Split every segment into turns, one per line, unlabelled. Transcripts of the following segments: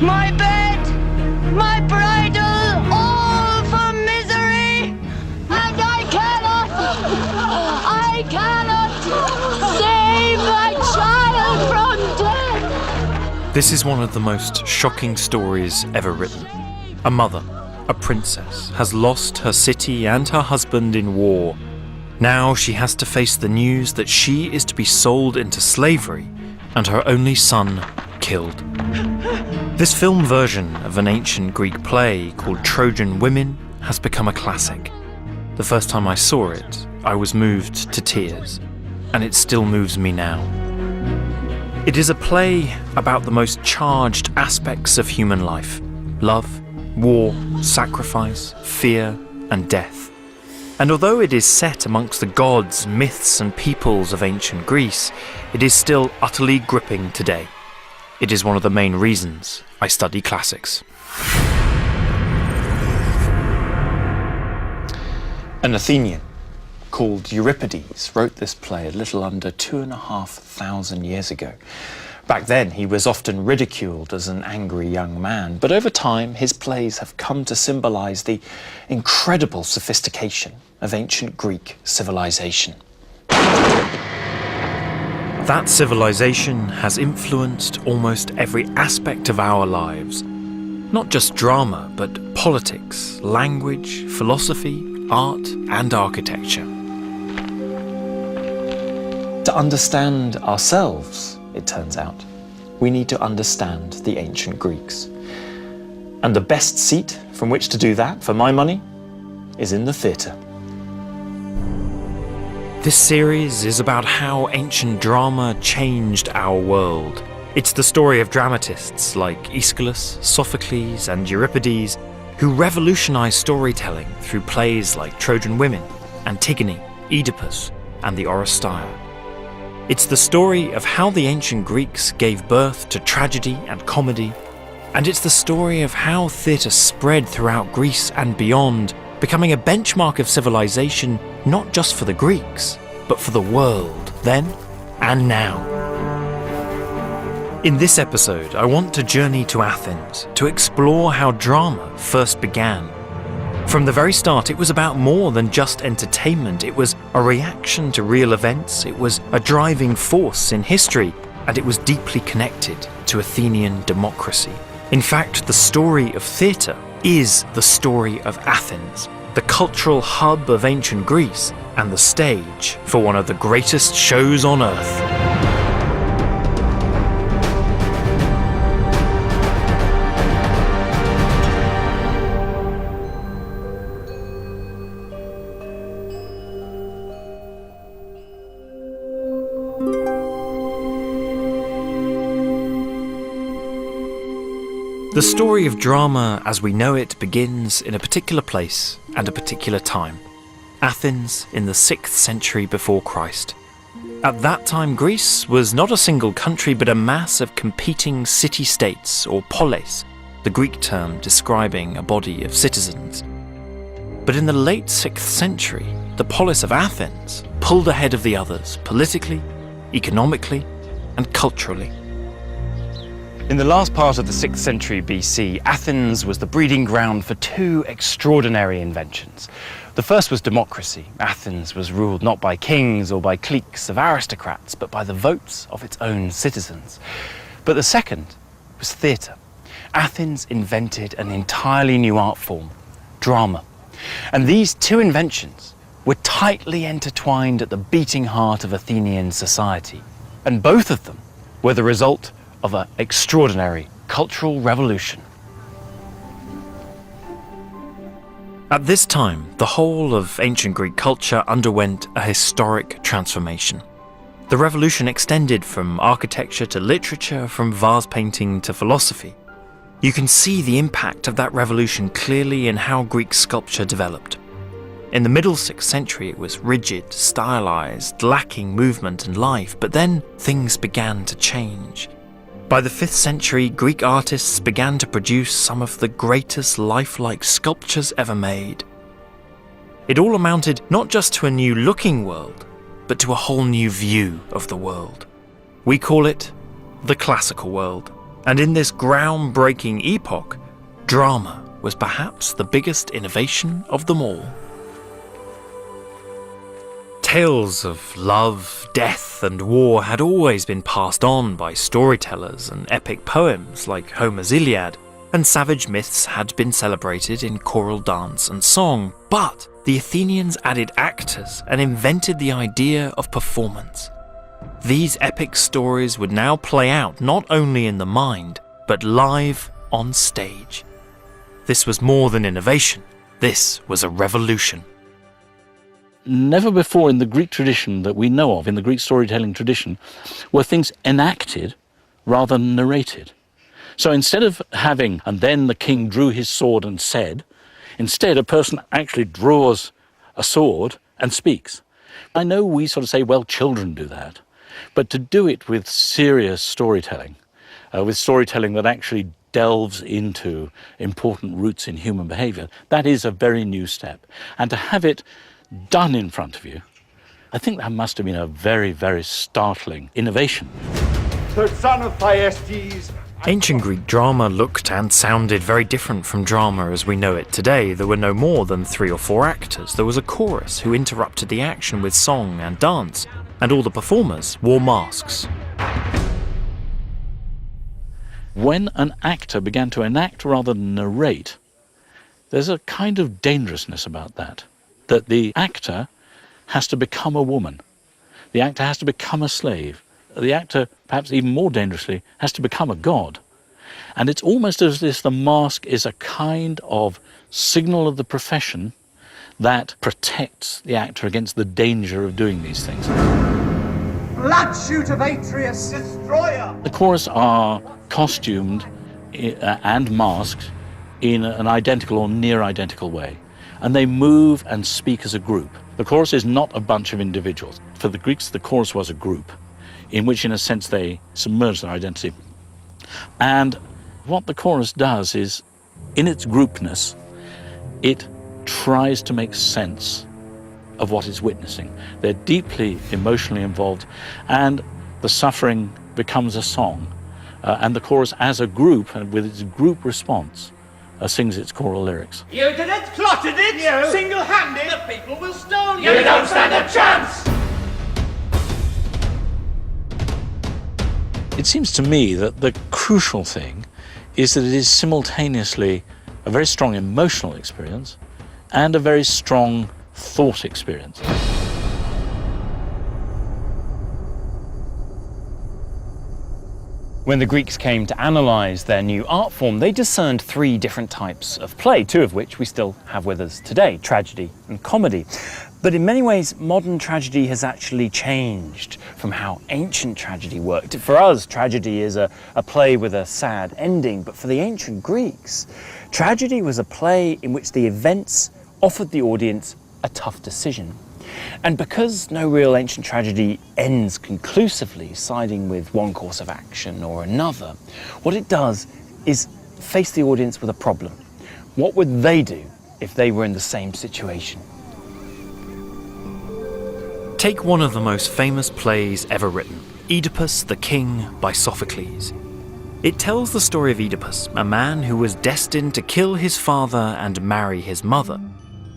my bed, my bridal, all for misery, and I cannot save my child from death.
This is one of the most shocking stories ever written. A mother, a princess, has lost her city and her husband in war. Now she has to face the news that she is to be sold into slavery and her only son killed. This film version of an ancient Greek play called Trojan Women has become a classic. The first time I saw it, I was moved to tears, and it still moves me now. It is a play about the most charged aspects of human life: love, war, sacrifice, fear, and death. And although it is set amongst the gods, myths, and peoples of ancient Greece, it is still utterly gripping today. It is one of the main reasons I study classics. An Athenian called Euripides wrote this play a little under 2,500 years ago. Back then, he was often ridiculed as an angry young man, but over time, his plays have come to symbolize the incredible sophistication of ancient Greek civilization. That civilization has influenced almost every aspect of our lives. Not just drama, but politics, language, philosophy, art, and architecture. To understand ourselves, it turns out, we need to understand the ancient Greeks. And the best seat from which to do that, for my money, is in the theatre. This series is about how ancient drama changed our world. It's the story of dramatists like Aeschylus, Sophocles, and Euripides, who revolutionized storytelling through plays like Trojan Women, Antigone, Oedipus, and the Oresteia. It's the story of how the ancient Greeks gave birth to tragedy and comedy, and it's the story of how theatre spread throughout Greece and beyond, becoming a benchmark of civilization not just for the Greeks, but for the world then and now. In this episode, I want to journey to Athens to explore how drama first began. From the very start, it was about more than just entertainment. It was a reaction to real events, it was a driving force in history, and it was deeply connected to Athenian democracy. In fact, the story of theatre is the story of Athens, the cultural hub of ancient Greece, and the stage for one of the greatest shows on earth. The story of drama as we know it begins in a particular place and a particular time. Athens in the 6th century before Christ. At that time, Greece was not a single country but a mass of competing city-states, or polis, the Greek term describing a body of citizens. But in the late 6th century, the polis of Athens pulled ahead of the others politically, economically, and culturally. In the last part of the 6th century BC, Athens was the breeding ground for two extraordinary inventions. The first was democracy. Athens was ruled not by kings or by cliques of aristocrats, but by the votes of its own citizens. But the second was theatre. Athens invented an entirely new art form, drama. And these two inventions were tightly intertwined at the beating heart of Athenian society. And both of them were the result of an extraordinary cultural revolution. At this time, the whole of ancient Greek culture underwent a historic transformation. The revolution extended from architecture to literature, from vase painting to philosophy. You can see the impact of that revolution clearly in how Greek sculpture developed. In the middle 6th century, it was rigid, stylized, lacking movement and life, but then things began to change. By the 5th century, Greek artists began to produce some of the greatest lifelike sculptures ever made. It all amounted not just to a new looking world, but to a whole new view of the world. We call it the classical world. And in this groundbreaking epoch, drama was perhaps the biggest innovation of them all. Tales of love, death, and war had always been passed on by storytellers, and epic poems like Homer's Iliad and savage myths had been celebrated in choral dance and song, but the Athenians added actors and invented the idea of performance. These epic stories would now play out not only in the mind, but live on stage. This was more than innovation, this was a revolution.
Never before in the Greek tradition that we know of, in the Greek storytelling tradition, were things enacted rather than narrated. So instead of having, and then the king drew his sword and said, instead a person actually draws a sword and speaks. I know we sort of say, well, children do that, but to do it with serious storytelling, with storytelling that actually delves into important roots in human behaviour, that is a very new step. And to have it done in front of you, I think that must have been a very, very startling innovation.
The son of Thyestes.
Ancient Greek drama looked and sounded very different from drama as we know it today. There were no more than 3 or 4 actors. There was a chorus who interrupted the action with song and dance, and all the performers wore masks.
When an actor began to enact rather than narrate, there's a kind of dangerousness about that the actor has to become a woman. The actor has to become a slave. The actor, perhaps even more dangerously, has to become a god. And it's almost as if the mask is a kind of signal of the profession that protects the actor against the danger of doing these things.
Blood shoot of Atreus, destroyer!
The chorus are costumed and masked in an identical or near identical way. And they move and speak as a group. The chorus is not a bunch of individuals. For the Greeks, the chorus was a group, in which, in a sense, they submerge their identity. And what the chorus does is, in its groupness, it tries to make sense of what it's witnessing. They're deeply emotionally involved, and the suffering becomes a song. And the chorus, as a group, and with its group response, sings its choral lyrics.
You did it, plotted it, you single-handed. The people will stone you. You don't stand a chance.
It seems to me that the crucial thing is that it is simultaneously a very strong emotional experience and a very strong thought experience.
When the Greeks came to analyse their new art form, they discerned 3 different types of play, 2 of which we still have with us today, tragedy and comedy. But in many ways, modern tragedy has actually changed from how ancient tragedy worked. For us, tragedy is a play with a sad ending, but for the ancient Greeks, tragedy was a play in which the events offered the audience a tough decision. And because no real ancient tragedy ends conclusively, siding with one course of action or another, what it does is face the audience with a problem. What would they do if they were in the same situation?
Take one of the most famous plays ever written, Oedipus the King by Sophocles. It tells the story of Oedipus, a man who was destined to kill his father and marry his mother.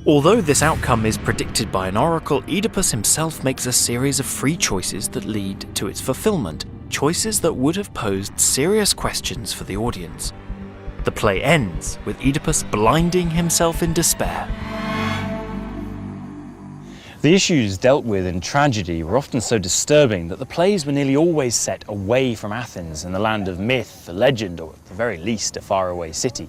Although this outcome is predicted by an oracle, Oedipus himself makes a series of free choices that lead to its fulfillment, choices that would have posed serious questions for the audience. The play ends with Oedipus blinding himself in despair.
The issues dealt with in tragedy were often so disturbing that the plays were nearly always set away from Athens in the land of myth, legend, or at the very least a faraway city.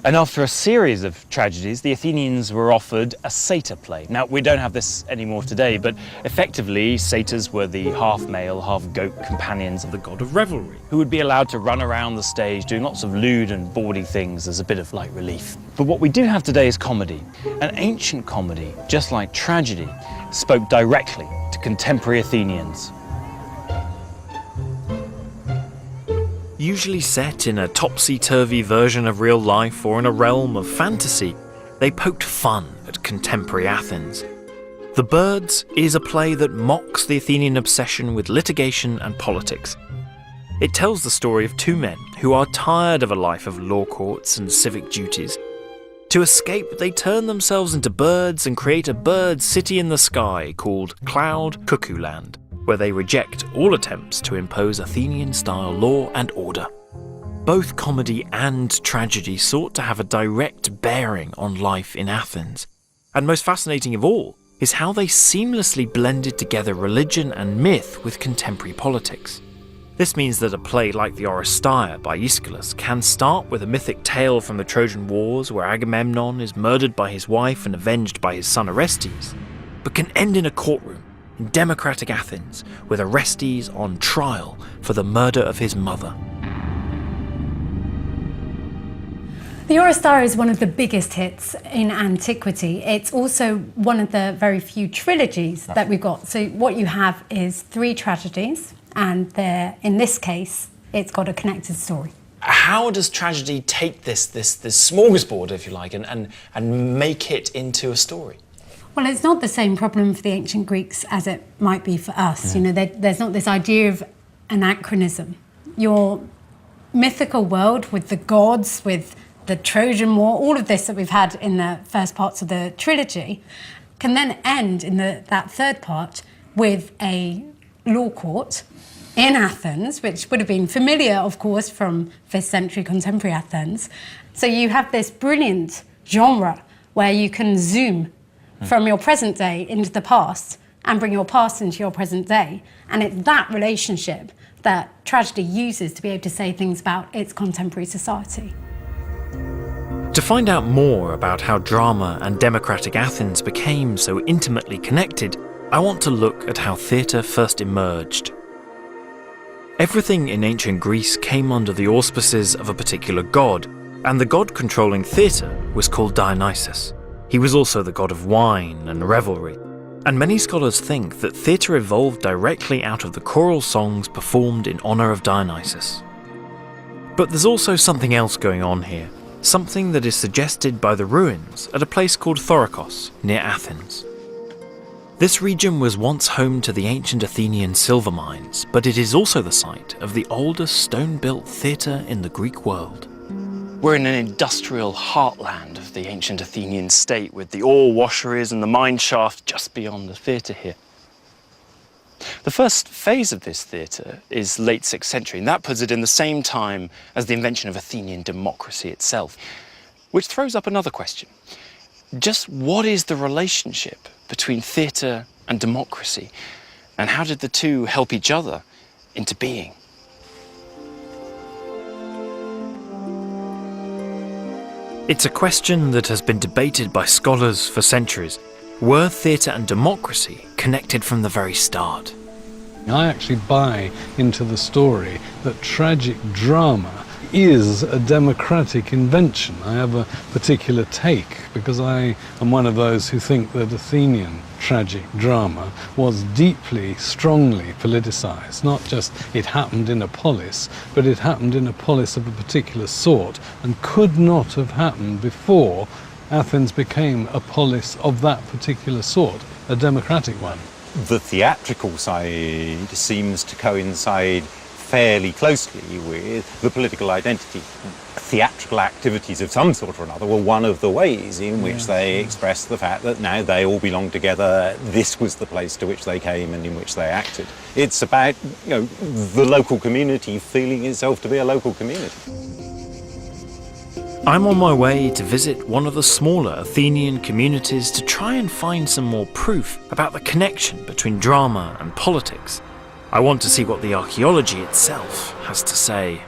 And after a series of tragedies, the Athenians were offered a satyr play. Now, we don't have this anymore today, but effectively, satyrs were the half-male, half-goat companions of the god of revelry, who would be allowed to run around the stage doing lots of lewd and bawdy things as a bit of light relief. But what we do have today is comedy. An ancient comedy, just like tragedy, spoke directly to contemporary Athenians.
Usually set in a topsy-turvy version of real life or in a realm of fantasy, they poked fun at contemporary Athens. The Birds is a play that mocks the Athenian obsession with litigation and politics. It tells the story of two men who are tired of a life of law courts and civic duties. To escape, they turn themselves into birds and create a bird city in the sky called Cloud Cuckoo Land, where they reject all attempts to impose Athenian-style law and order. Both comedy and tragedy sought to have a direct bearing on life in Athens. And most fascinating of all is how they seamlessly blended together religion and myth with contemporary politics. This means that a play like the Oresteia by Aeschylus can start with a mythic tale from the Trojan Wars where Agamemnon is murdered by his wife and avenged by his son Orestes, but can end in a courtroom in democratic Athens with Orestes on trial for the murder of his mother.
The Oresteia is one of the biggest hits in antiquity. It's also one of the very few trilogies that we've got. So what you have is 3 tragedies, and in this case, it's got a connected story.
How does tragedy take this smorgasbord, if you like, and make it into a story?
Well, it's not the same problem for the ancient Greeks as it might be for us. You know, there's not this idea of anachronism. Your mythical world with the gods, with the Trojan War, all of this that we've had in the first parts of the trilogy, can then end in that third part with a law court in Athens, which would have been familiar, of course, from 5th century contemporary Athens. So you have this brilliant genre where you can zoom from your present day into the past and bring your past into your present day. And it's that relationship that tragedy uses to be able to say things about its contemporary society.
To find out more about how drama and democratic Athens became so intimately connected, I want to look at how theatre first emerged. Everything in ancient Greece came under the auspices of a particular god, and the god controlling theatre was called Dionysus. He was also the god of wine and revelry, and many scholars think that theatre evolved directly out of the choral songs performed in honour of Dionysus. But there's also something else going on here. Something that is suggested by the ruins at a place called Thorikos, near Athens. This region was once home to the ancient Athenian silver mines, but it is also the site of the oldest stone-built theatre in the Greek world.
We're in an industrial heartland of the ancient Athenian state, with the ore washeries and the mine shaft just beyond the theatre here. The first phase of this theatre is late 6th century, and that puts it in the same time as the invention of Athenian democracy itself, which throws up another question. Just what is the relationship between theatre and democracy, and how did the two help each other into being?
It's a question that has been debated by scholars for centuries. Were theatre and democracy connected from the very start?
I actually buy into the story that tragic drama is a democratic invention. I have a particular take because I am one of those who think that Athenian tragic drama was deeply, strongly politicized. Not just it happened in a polis, but it happened in a polis of a particular sort and could not have happened before Athens became a polis of that particular sort, a democratic one.
The theatrical side seems to coincide fairly closely with the political identity. Theatrical activities of some sort or another were one of the ways in which they expressed the fact that now they all belong together, this was the place to which they came and in which they acted. It's about, the local community feeling itself to be a local community.
I'm on my way to visit one of the smaller Athenian communities to try and find some more proof about the connection between drama and politics. I want to see what the archaeology itself has to say.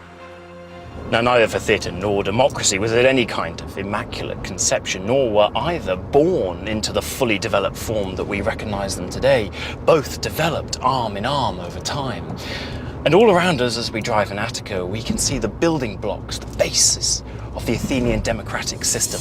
Now, neither for theatre nor democracy was it any kind of immaculate conception, nor were either born into the fully developed form that we recognise them today. Both developed arm in arm over time. And all around us as we drive in Attica, we can see the building blocks, the basis of the Athenian democratic system.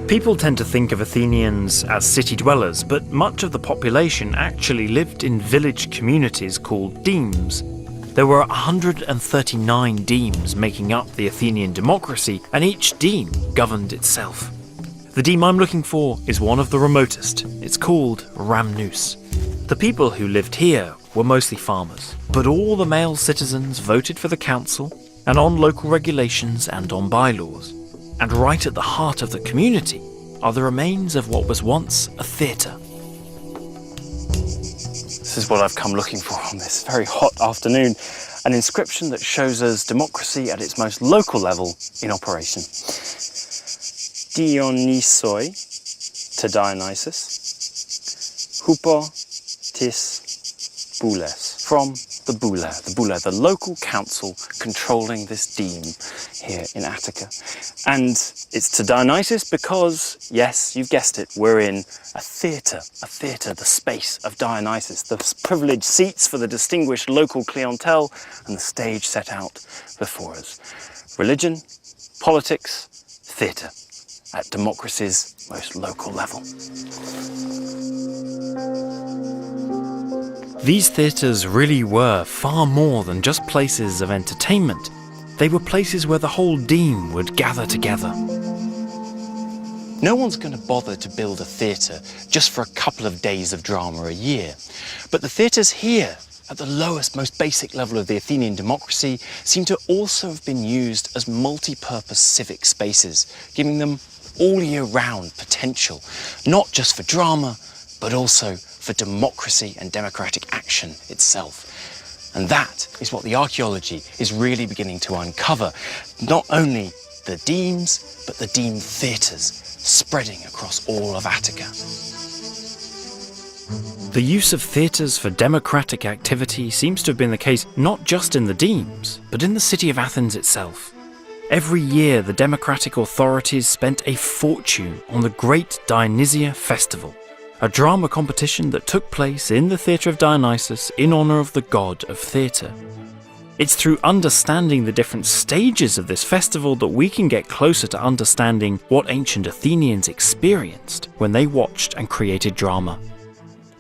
People tend to think of Athenians as city dwellers, but much of the population actually lived in village communities called demes. There were 139 demes making up the Athenian democracy, and each deme governed itself. The deme I'm looking for is one of the remotest. It's called Rhamnous. The people who lived here were mostly farmers, but all the male citizens voted for the council and on local regulations and on bylaws. And right at the heart of the community are the remains of what was once a theatre.
This is what I've come looking for on this very hot afternoon. An inscription that shows us democracy at its most local level in operation. Dionysoi to Dionysus, hupo tis boules, from the boule, the local council controlling this deme here in Attica. And it's to Dionysus because, yes, you've guessed it, we're in a theatre, the space of Dionysus, the privileged seats for the distinguished local clientele, and the stage set out before us. Religion, politics, theatre, at democracy's most local level.
These theatres really were far more than just places of entertainment. They were places where the whole deme would gather together.
No one's going to bother to build a theatre just for a couple of days of drama a year. But the theatres here, at the lowest, most basic level of the Athenian democracy, seem to also have been used as multi-purpose civic spaces, giving them all year round potential, not just for drama, but also for democracy and democratic action itself. And that is what the archaeology is really beginning to uncover. Not only the demes, but the deme theatres spreading across all of Attica.
The use of theatres for democratic activity seems to have been the case not just in the demes, but in the city of Athens itself. Every year the democratic authorities spent a fortune on the Great Dionysia Festival, a drama competition that took place in the Theatre of Dionysus in honour of the god of theatre. It's through understanding the different stages of this festival that we can get closer to understanding what ancient Athenians experienced when they watched and created drama.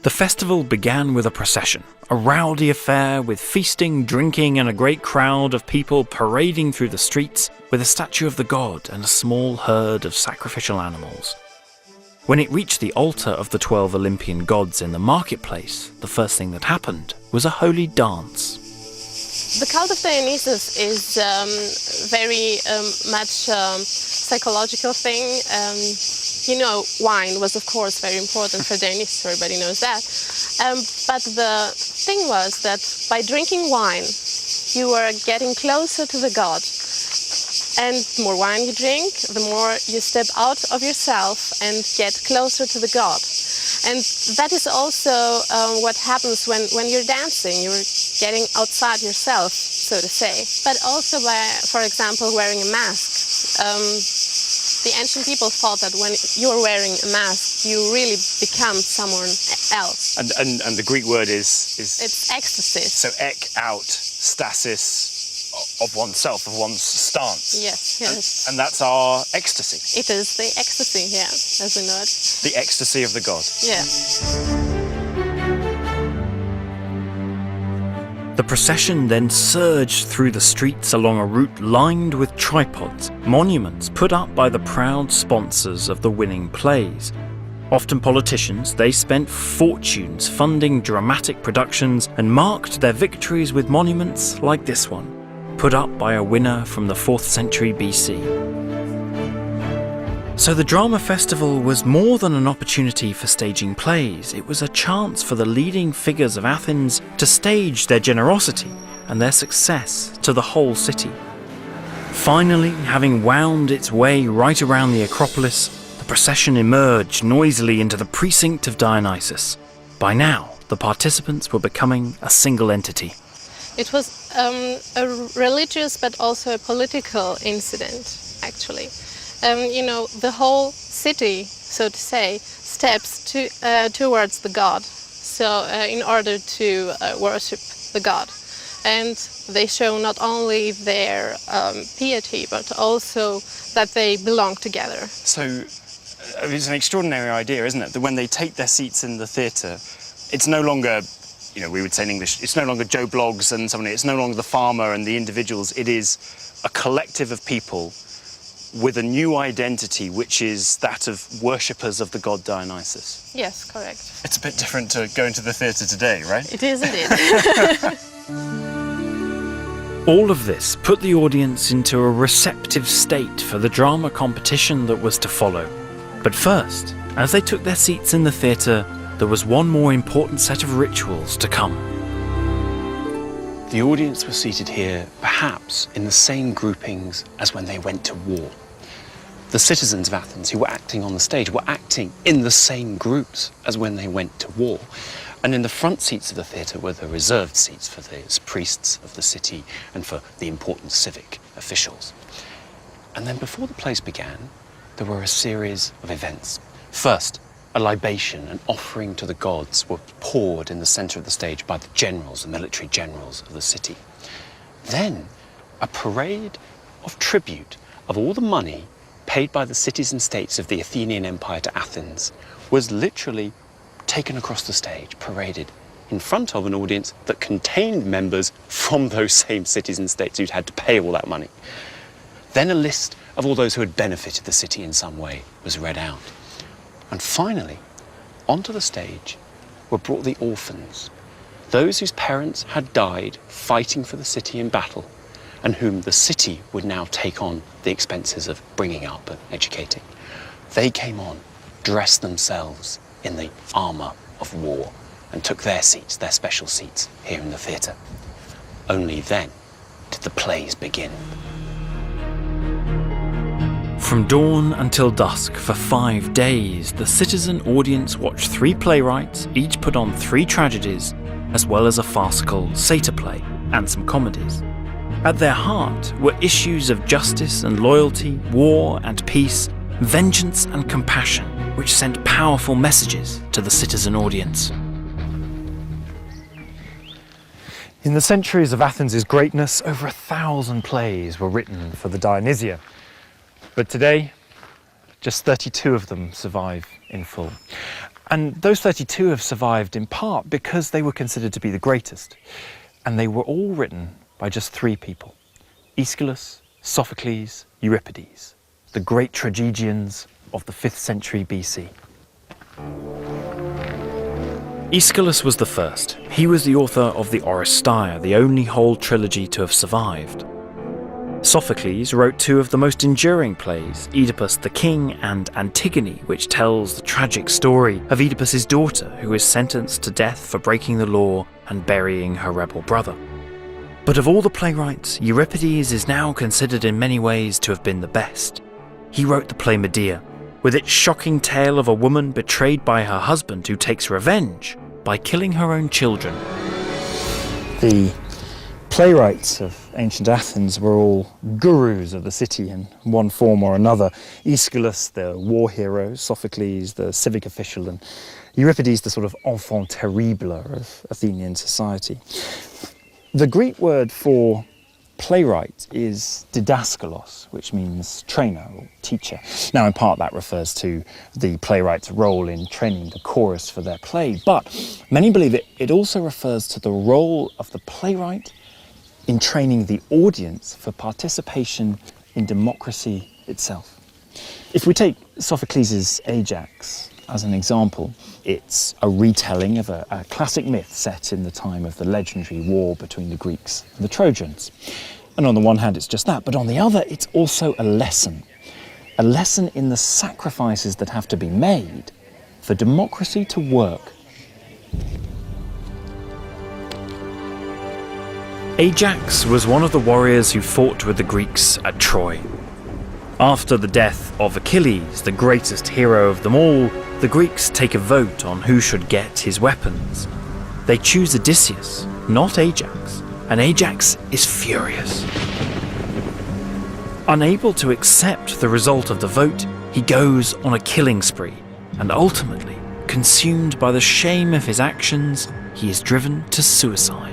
The festival began with a procession, a rowdy affair with feasting, drinking and a great crowd of people parading through the streets with a statue of the god and a small herd of sacrificial animals. When it reached the altar of the 12 Olympian gods in the marketplace, the first thing that happened was a holy dance.
The cult of Dionysus is very much psychological thing. Wine was of course very important for Dionysus, everybody knows that. But the thing was that by drinking wine, you were getting closer to the god. And the more wine you drink, the more you step out of yourself and get closer to the god. And that is also what happens when you're dancing. You're getting outside yourself, so to say. But also by, for example, wearing a mask. The ancient people thought that when you're wearing a mask, you really become someone else.
And the Greek word is...
It's ecstasy.
So ek, out, stasis, of oneself, of one's stance.
Yes.
And that's our ecstasy.
It is the ecstasy, yeah, as we know it.
The ecstasy of the god.
Yeah.
The procession then surged through the streets along a route lined with tripods, monuments put up by the proud sponsors of the winning plays. Often politicians, they spent fortunes funding dramatic productions and marked their victories with monuments like this one, put up by a winner from the 4th century BC. So the drama festival was more than an opportunity for staging plays. It was a chance for the leading figures of Athens to stage their generosity and their success to the whole city. Finally, having wound its way right around the Acropolis, the procession emerged noisily into the precinct of Dionysus. By now, the participants were becoming a single entity.
It was a religious but also a political incident, actually. The whole city, so to say, steps towards the god, so in order to worship the god. And they show not only their piety, but also that they belong together.
So it's an extraordinary idea, isn't it? That when they take their seats in the theatre, it's no longer, we would say in English, it's no longer Joe Bloggs and somebody, it's no longer the farmer and the individuals, it is a collective of people with a new identity, which is that of worshippers of the god Dionysus.
Yes, correct.
It's a bit different to going to the theatre today, right?
It is indeed.
All of this put the audience into a receptive state for the drama competition that was to follow. But first, as they took their seats in the theatre, there was one more important set of rituals to come.
The audience were seated here, perhaps in the same groupings as when they went to war. The citizens of Athens who were acting on the stage were acting in the same groups as when they went to war. And in the front seats of the theatre were the reserved seats for the priests of the city and for the important civic officials. And then before the plays began, there were a series of events. First, a libation, an offering to the gods, were poured in the centre of the stage by the generals, the military generals of the city. Then, a parade of tribute of all the money paid by the cities and states of the Athenian Empire to Athens was literally taken across the stage, paraded in front of an audience that contained members from those same cities and states who'd had to pay all that money. Then a list of all those who had benefited the city in some way was read out. And finally, onto the stage were brought the orphans, those whose parents had died fighting for the city in battle, and whom the city would now take on the expenses of bringing up and educating. They came on, dressed themselves in the armour of war, and took their seats, their special seats, here in the theatre. Only then did the plays begin.
From dawn until dusk for 5 days, the citizen audience watched 3 playwrights, each put on 3 tragedies, as well as a farcical satyr play and some comedies. At their heart were issues of justice and loyalty, war and peace, vengeance and compassion, which sent powerful messages to the citizen audience. In the centuries of Athens' greatness, over 1,000 plays were written for the Dionysia. But today, just 32 of them survive in full. And those 32 have survived in part because they were considered to be the greatest. And they were all written by just 3 people: Aeschylus, Sophocles, Euripides, the great tragedians of the 5th century BC. Aeschylus was the first. He was the author of the Oresteia, the only whole trilogy to have survived. Sophocles wrote 2 of the most enduring plays, Oedipus the King and Antigone, which tells the tragic story of Oedipus's daughter, who is sentenced to death for breaking the law and burying her rebel brother. But of all the playwrights, Euripides is now considered in many ways to have been the best. He wrote the play Medea, with its shocking tale of a woman betrayed by her husband who takes revenge by killing her own children. The playwrights of ancient Athens were all gurus of the city in one form or another. Aeschylus, the war hero, Sophocles, the civic official, and Euripides, the sort of enfant terrible of Athenian society. The Greek word for playwright is didaskalos, which means trainer or teacher. Now, in part, that refers to the playwright's role in training the chorus for their play, but many believe it also refers to the role of the playwright in training the audience for participation in democracy itself. If we take Sophocles' Ajax as an example, it's a retelling of a classic myth set in the time of the legendary war between the Greeks and the Trojans. And on the one hand, it's just that, but on the other, it's also a lesson in the sacrifices that have to be made for democracy to work. Ajax was one of the warriors who fought with the Greeks at Troy. After the death of Achilles, the greatest hero of them all, the Greeks take a vote on who should get his weapons. They choose Odysseus, not Ajax, and Ajax is furious. Unable to accept the result of the vote, he goes on a killing spree, and ultimately, consumed by the shame of his actions, he is driven to suicide.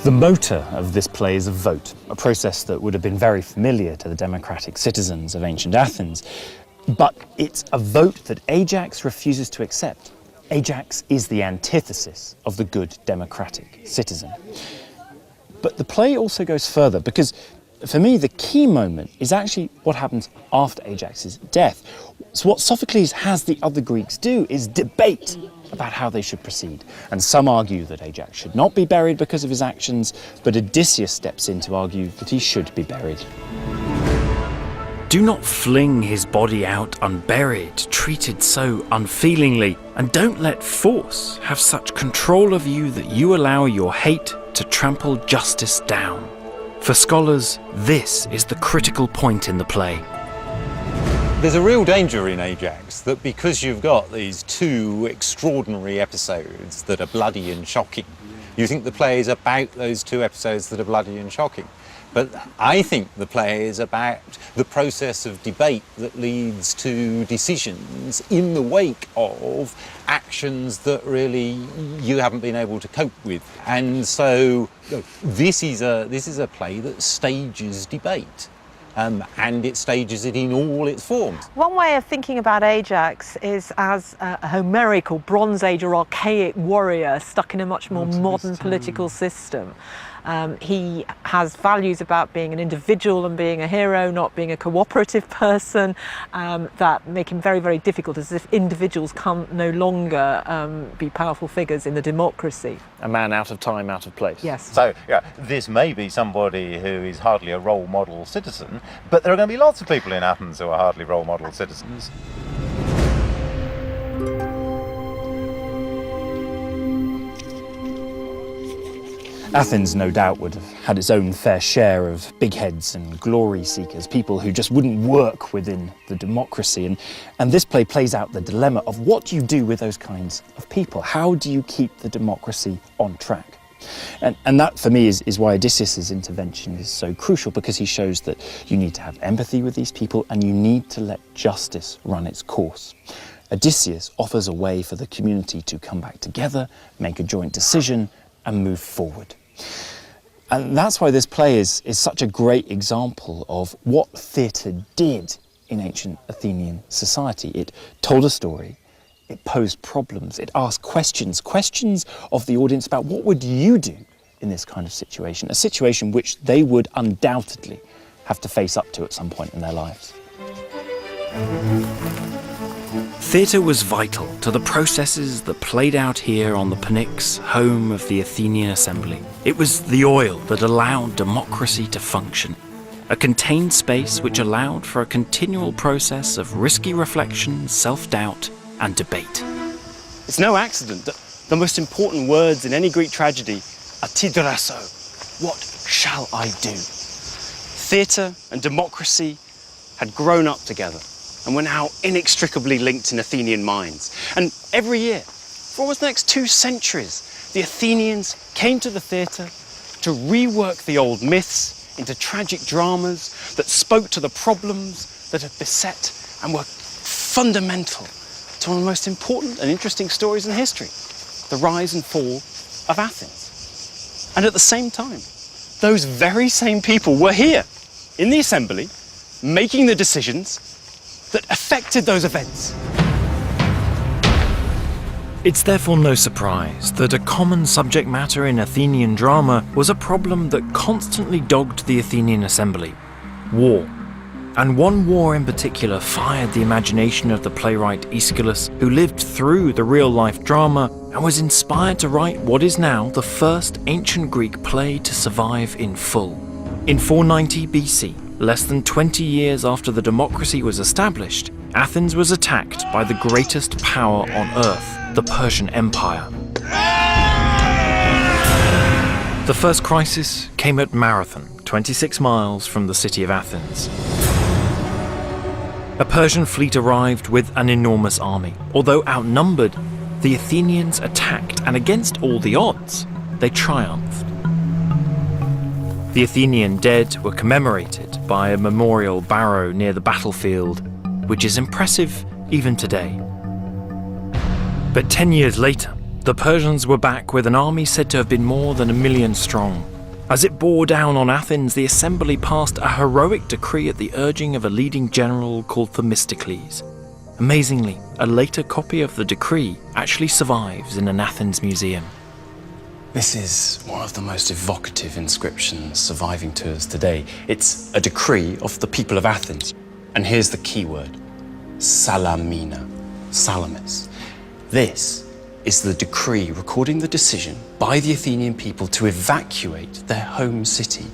The motor of this play is a vote, a process that would have been very familiar to the democratic citizens of ancient Athens. But it's a vote that Ajax refuses to accept. Ajax is the antithesis of the good democratic citizen.
But the play also goes further, because for me, the key moment is actually what happens after Ajax's death. So what Sophocles has the other Greeks do is debate about how they should proceed. And some argue that Ajax should not be buried because of his actions, but Odysseus steps in to argue that he should be buried.
Do not fling his body out unburied, treated so unfeelingly, and don't let force have such control of you that you allow your hate to trample justice down. For scholars, this is the critical point in the play.
There's a real danger in Ajax that because you've got these two extraordinary episodes that are bloody and shocking, you think the play is about those two episodes that are bloody and shocking. But I think the play is about the process of debate that leads to decisions in the wake of actions that really you haven't been able to cope with. And so this is a play that stages debate. And it stages it in all its forms.
One way of thinking about Ajax is as a Homeric or Bronze Age or archaic warrior stuck in a much more modern political system. He has values about being an individual and being a hero, not being a cooperative person, that make him very, very difficult, as if individuals can no longer be powerful figures in the democracy.
A man out of time, out of place.
Yes.
So, yeah, this may be somebody who is hardly a role model citizen, but there are going to be lots of people in Athens who are hardly role model citizens.
Athens, no doubt, would have had its own fair share of big heads and glory seekers, people who just wouldn't work within the democracy. And this play plays out the dilemma of what do you do with those kinds of people? How do you keep the democracy on track? And that, for me, is why Odysseus' intervention is so crucial, because he shows that you need to have empathy with these people and you need to let justice run its course. Odysseus offers a way for the community to come back together, make a joint decision, and move forward. And that's why this play is such a great example of what theatre did in ancient Athenian society. It told a story, it posed problems, it asked questions of the audience about what would you do in this kind of situation, a situation which they would undoubtedly have to face up to at some point in their lives.
Theatre was vital to the processes that played out here on the Pnyx, home of the Athenian assembly. It was the oil that allowed democracy to function, a contained space which allowed for a continual process of risky reflection, self-doubt, and debate.
It's no accident that the most important words in any Greek tragedy are tidrasso, what shall I do? Theatre and democracy had grown up together and were now inextricably linked in Athenian minds. And every year, for almost the next 2 centuries, the Athenians came to the theatre to rework the old myths into tragic dramas that spoke to the problems that had beset and were fundamental to one of the most important and interesting stories in history, the rise and fall of Athens. And at the same time, those very same people were here in the assembly, making the decisions that affected those events.
It's therefore no surprise that a common subject matter in Athenian drama was a problem that constantly dogged the Athenian assembly: war. And one war in particular fired the imagination of the playwright Aeschylus, who lived through the real-life drama and was inspired to write what is now the first ancient Greek play to survive in full. In 490 BC, less than 20 years after the democracy was established, Athens was attacked by the greatest power on earth, the Persian Empire. The first crisis came at Marathon, 26 miles from the city of Athens. A Persian fleet arrived with an enormous army. Although outnumbered, the Athenians attacked, and against all the odds, they triumphed. The Athenian dead were commemorated by a memorial barrow near the battlefield, which is impressive even today. But 10 years later, the Persians were back with an army said to have been more than 1 million strong. As it bore down on Athens, the assembly passed a heroic decree at the urging of a leading general called Themistocles. Amazingly, a later copy of the decree actually survives in an Athens museum.
This is one of the most evocative inscriptions surviving to us today. It's a decree of the people of Athens. And here's the key word: Salamina, Salamis. This is the decree recording the decision by the Athenian people to evacuate their home city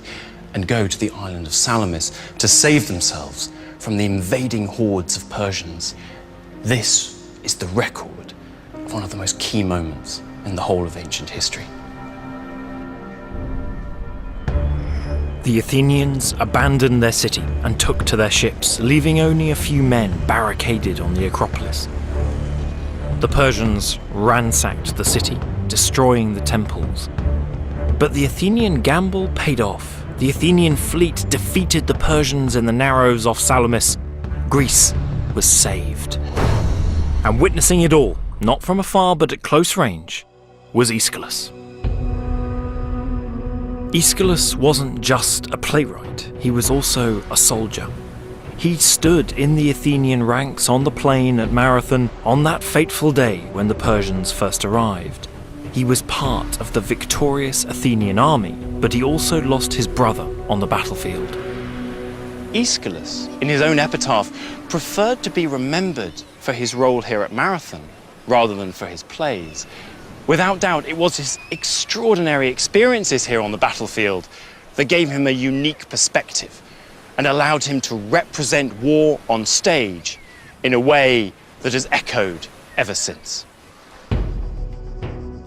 and go to the island of Salamis to save themselves from the invading hordes of Persians. This is the record of one of the most key moments in the whole of ancient history.
The Athenians abandoned their city and took to their ships, leaving only a few men barricaded on the Acropolis. The Persians ransacked the city, destroying the temples. But the Athenian gamble paid off. The Athenian fleet defeated the Persians in the narrows off Salamis. Greece was saved. And witnessing it all, not from afar but at close range, was Aeschylus. Aeschylus wasn't just a playwright, he was also a soldier. He stood in the Athenian ranks on the plain at Marathon on that fateful day when the Persians first arrived. He was part of the victorious Athenian army, but he also lost his brother on the battlefield.
Aeschylus, in his own epitaph, preferred to be remembered for his role here at Marathon rather than for his plays. Without doubt, it was his extraordinary experiences here on the battlefield that gave him a unique perspective and allowed him to represent war on stage in a way that has echoed ever since.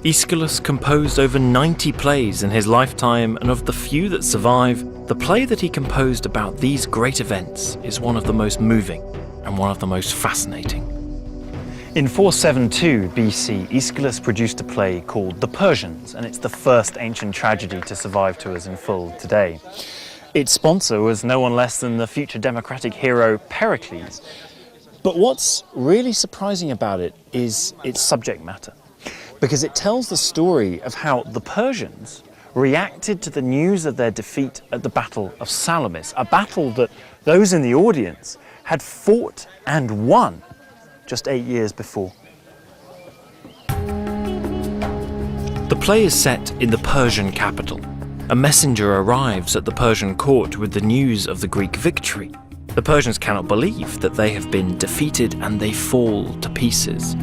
Aeschylus composed over 90 plays in his lifetime, and of the few that survive, the play that he composed about these great events is one of the most moving and one of the most fascinating.
In 472 BC, Aeschylus produced a play called The Persians, and it's the first ancient tragedy to survive to us in full today. Its sponsor was no one less than the future democratic hero Pericles. But what's really surprising about it is its subject matter, because it tells the story of how the Persians reacted to the news of their defeat at the Battle of Salamis, a battle that those in the audience had fought and won just 8 years before.
The play is set in the Persian capital. A messenger arrives at the Persian court with the news of the Greek victory. The Persians cannot believe that they have been defeated and they fall to pieces.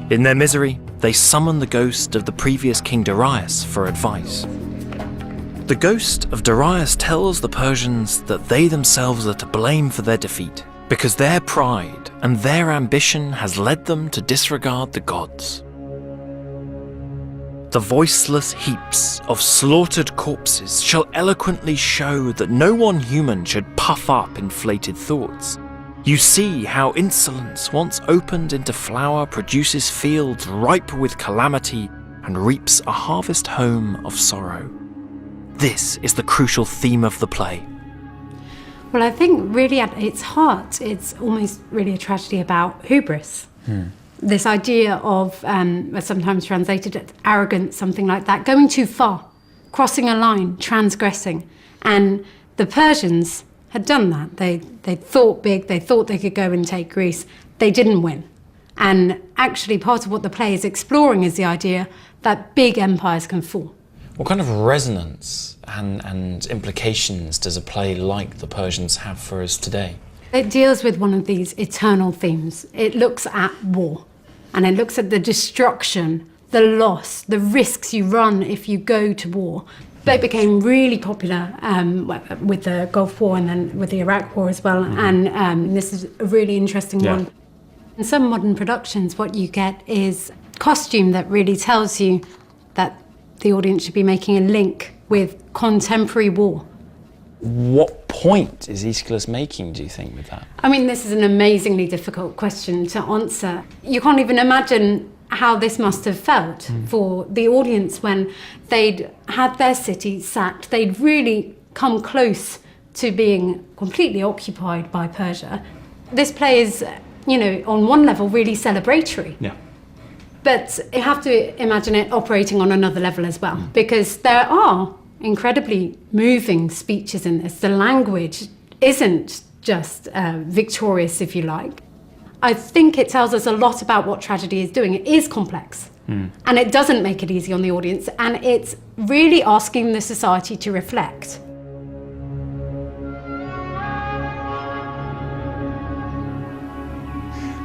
In their misery, they summon the ghost of the previous king Darius for advice. The ghost of Darius tells the Persians that they themselves are to blame for their defeat, because their pride and their ambition has led them to disregard the gods. The voiceless heaps of slaughtered corpses shall eloquently show that no one human should puff up inflated thoughts. You see how insolence, once opened into flower, produces fields ripe with calamity and reaps a harvest home of sorrow. This is the crucial theme of the play.
Well, I think really at its heart, it's almost really a tragedy about hubris. This idea of, sometimes translated as arrogance, something like that, going too far, crossing a line, transgressing. And the Persians had done that. They thought big, they thought they could go and take Greece. They didn't win. And actually part of what the play is exploring is the idea that big empires can fall.
What kind of resonance and implications does a play like The Persians have for us today?
It deals with one of these eternal themes. It looks at war, and it looks at the destruction, the loss, the risks you run if you go to war. But it became really popular with the Gulf War and then with the Iraq War as well, and this is a really interesting one. In some modern productions, what you get is costume that really tells you that the audience should be making a link with contemporary war.
What point is Aeschylus making, do you think, with that?
I mean, this is an amazingly difficult question to answer. You can't even imagine how this must have felt for the audience when they'd had their city sacked. They'd really come close to being completely occupied by Persia. This play is, on one level, really celebratory.
Yeah.
But you have to imagine it operating on another level as well, because there are incredibly moving speeches in this. The language isn't just victorious, if you like. I think it tells us a lot about what tragedy is doing. It is complex. And it doesn't make it easy on the audience, and it's really asking the society to reflect.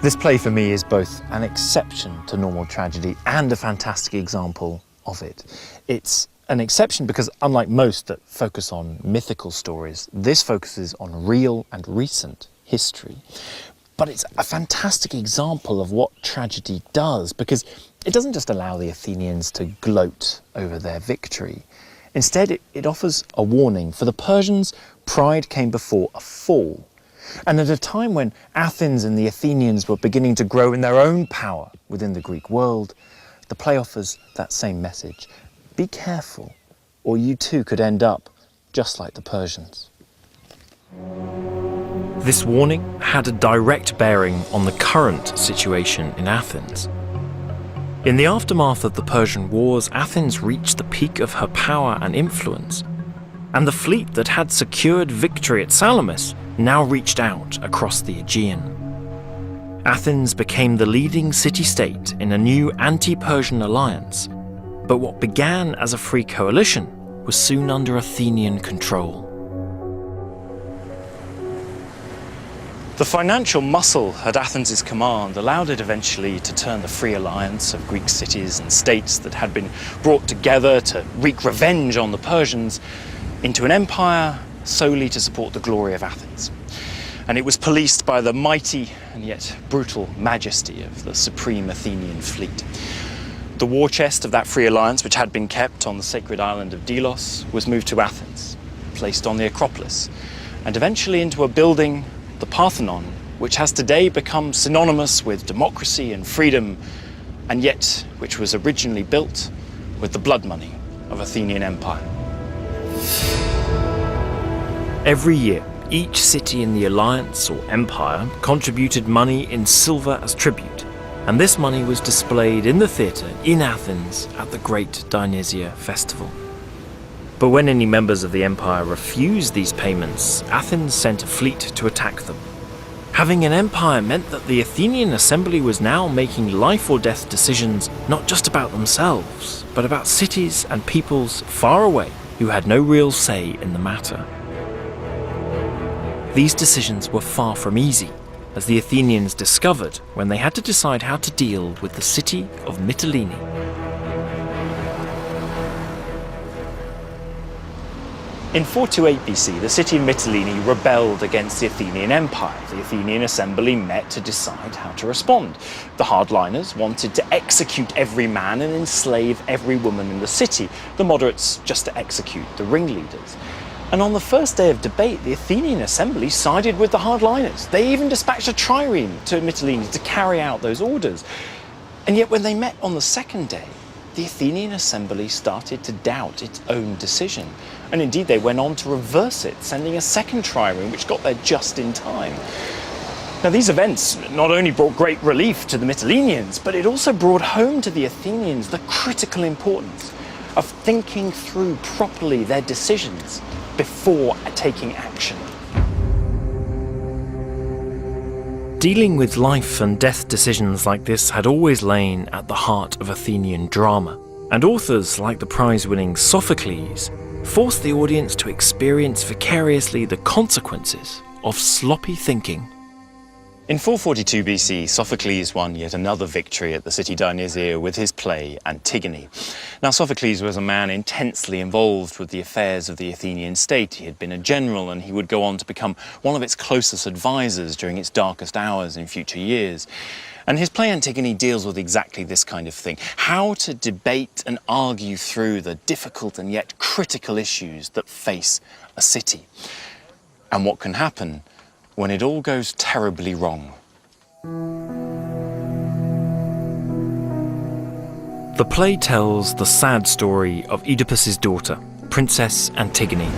This play for me is both an exception to normal tragedy and a fantastic example of it. It's an exception because, unlike most that focus on mythical stories, this focuses on real and recent history. But it's a fantastic example of what tragedy does, because it doesn't just allow the Athenians to gloat over their victory. Instead, it offers a warning. For the Persians, pride came before a fall. And at a time when Athens and the Athenians were beginning to grow in their own power within the Greek world, the play offers that same message. Be careful, or you too could end up just like the Persians. This warning had a direct bearing on the current situation in Athens. In the aftermath of the Persian Wars, Athens reached the peak of her power and influence, and the fleet that had secured victory at Salamis now reached out across the Aegean. Athens became the leading city-state in a new anti-Persian alliance, but what began as a free coalition was soon under Athenian control. The financial muscle at Athens' command allowed it eventually to turn the free alliance of Greek cities and states that had been brought together to wreak revenge on the Persians into an empire solely to support the glory of Athens. And it was policed by the mighty and yet brutal majesty of the supreme Athenian fleet. The war chest of that free alliance, which had been kept on the sacred island of Delos, was moved to Athens, placed on the Acropolis, and eventually into a building, the Parthenon, which has today become synonymous with democracy and freedom, and yet which was originally built with the blood money of Athenian Empire. Every year, each city in the alliance or empire contributed money in silver as tribute, and this money was displayed in the theatre in Athens at the Great Dionysia Festival. But when any members of the empire refused these payments, Athens sent a fleet to attack them. Having an empire meant that the Athenian assembly was now making life or death decisions not just about themselves, but about cities and peoples far away who had no real say in the matter. These decisions were far from easy, as the Athenians discovered when they had to decide how to deal with the city of Mytilene. In 428 BC, the city of Mytilene rebelled against the Athenian Empire. The Athenian assembly met to decide how to respond. The hardliners wanted to execute every man and enslave every woman in the city, the moderates just to execute the ringleaders. And on the first day of debate, the Athenian assembly sided with the hardliners. They even dispatched a trireme to Mytilene to carry out those orders. And yet when they met on the second day, the Athenian assembly started to doubt its own decision. And indeed, they went on to reverse it, sending a second trireme, which got there just in time. Now, these events not only brought great relief to the Mytileneans, but it also brought home to the Athenians the critical importance of thinking through properly their decisions before taking action. Dealing with life and death decisions like this had always lain at the heart of Athenian drama, and authors like the prize-winning Sophocles forced the audience to experience vicariously the consequences of sloppy thinking. In 442 BC, Sophocles won yet another victory at the city Dionysia with his play Antigone. Now, Sophocles was a man intensely involved with the affairs of the Athenian state. He had been a general, and he would go on to become one of its closest advisors during its darkest hours in future years. And his play Antigone deals with exactly this kind of thing: how to debate and argue through the difficult and yet critical issues that face a city, and what can happen when it all goes terribly wrong. The play tells the sad story of Oedipus's daughter, Princess Antigone.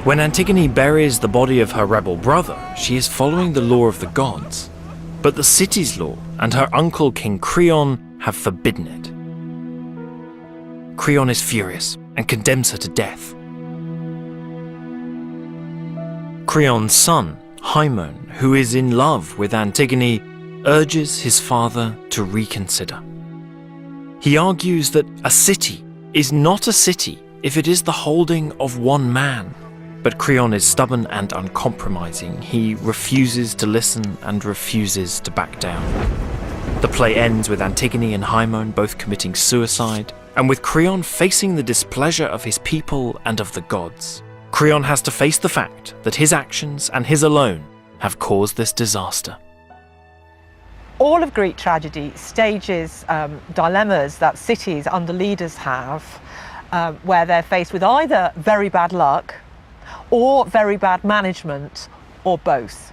When Antigone buries the body of her rebel brother, she is following the law of the gods. But the city's law and her uncle King Creon have forbidden it. Creon is furious and condemns her to death. Creon's son, Haemon, who is in love with Antigone, urges his father to reconsider. He argues that a city is not a city if it is the holding of one man. But Creon is stubborn and uncompromising. He refuses to listen and refuses to back down. The play ends with Antigone and Haemon both committing suicide, and with Creon facing the displeasure of his people and of the gods. Creon has to face the fact that his actions and his alone have caused this disaster.
All of Greek tragedy stages dilemmas that cities under leaders have, where they're faced with either very bad luck or very bad management, or both.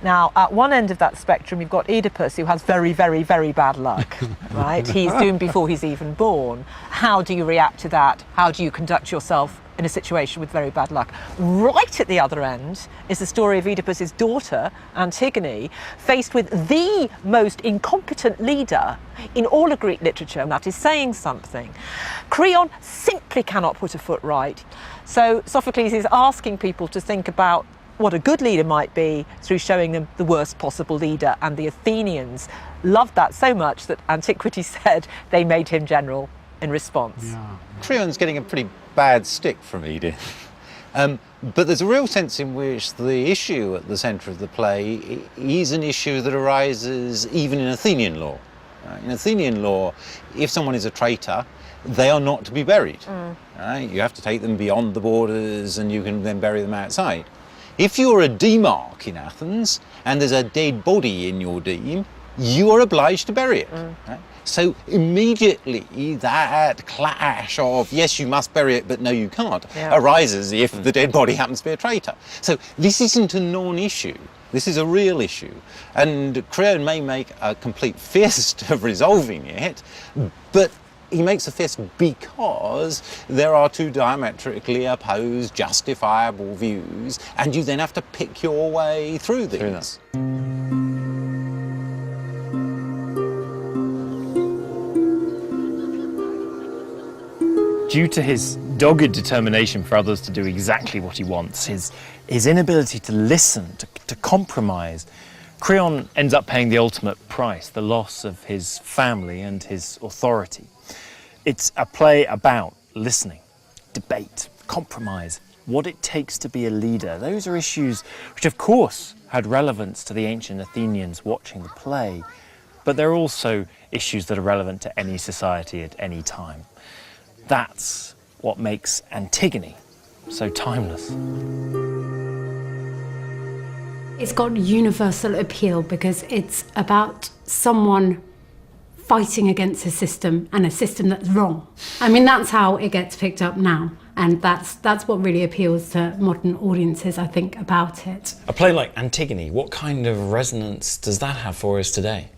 Now, at one end of that spectrum, you've got Oedipus, who has very, very, very bad luck, right? He's doomed before he's even born. How do you react to that? How do you conduct yourself in a situation with very bad luck? Right at the other end is the story of Oedipus's daughter, Antigone, faced with the most incompetent leader in all of Greek literature, and that is saying something. Creon simply cannot put a foot right. So Sophocles is asking people to think about what a good leader might be through showing them the worst possible leader, and the Athenians loved that so much that antiquity said they made him general in response.
Yeah. Creon's getting a pretty bad stick from Edith. But there's a real sense in which the issue at the centre of the play is an issue that arises even in Athenian law. In Athenian law, if someone is a traitor, they are not to be buried. Right? You have to take them beyond the borders and you can then bury them outside. If you're a demarch in Athens and there's a dead body in your deme, you are obliged to bury it. Right? So immediately that clash of, yes, you must bury it, but no, you can't, arises if the dead body happens to be a traitor. So this isn't a non-issue. This is a real issue. And Creon may make a complete fist of resolving it, but he makes a fist because there are two diametrically opposed, justifiable views, and you then have to pick your way through these.
Due to his dogged determination for others to do exactly what he wants, his inability to listen, to compromise, Creon ends up paying the ultimate price, the loss of his family and his authority. It's a play about listening, debate, compromise, what it takes to be a leader. Those are issues which, of course, had relevance to the ancient Athenians watching the play, but they're also issues that are relevant to any society at any time. That's what makes Antigone so timeless.
It's got universal appeal because it's about someone fighting against a system, and a system that's wrong. I mean, that's how it gets picked up now, and that's what really appeals to modern audiences, I think, about it.
A play like Antigone, what kind of resonance does that have for us today?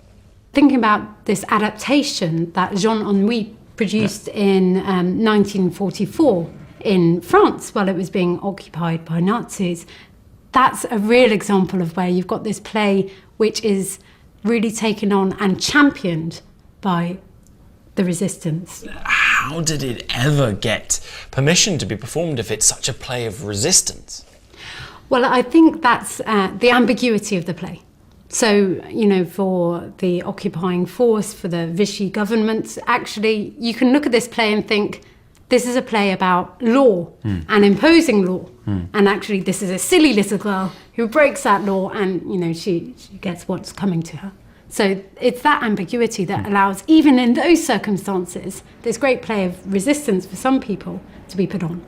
Thinking about this adaptation that Jean Anouilh produced in 1944 in France while it was being occupied by Nazis, that's a real example of where you've got this play which is really taken on and championed by the resistance.
How did it ever get permission to be performed if it's such a play of resistance?
Well, I think that's the ambiguity of the play. So, you know, for the occupying force, for the Vichy government, actually, you can look at this play and think, this is a play about law and imposing law. And actually, this is a silly little girl who breaks that law and, you know, she gets what's coming to her. So it's that ambiguity that allows, even in those circumstances, this great play of resistance for some people to be put on.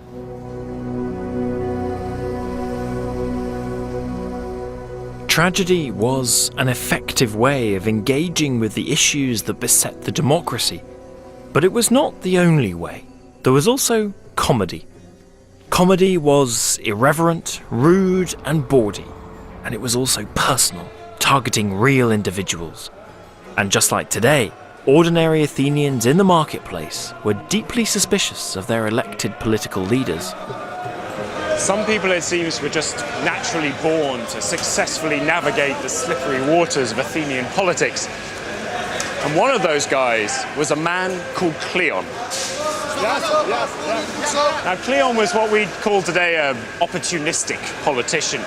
Tragedy was an effective way of engaging with the issues that beset the democracy. But it was not the only way. There was also comedy. Comedy was irreverent, rude and bawdy. And it was also personal, targeting real individuals. And just like today, ordinary Athenians in the marketplace were deeply suspicious of their elected political leaders.
Some people, it seems, were just naturally born to successfully navigate the slippery waters of Athenian politics. And one of those guys was a man called Cleon. Now, Cleon was what we'd call today an opportunistic politician.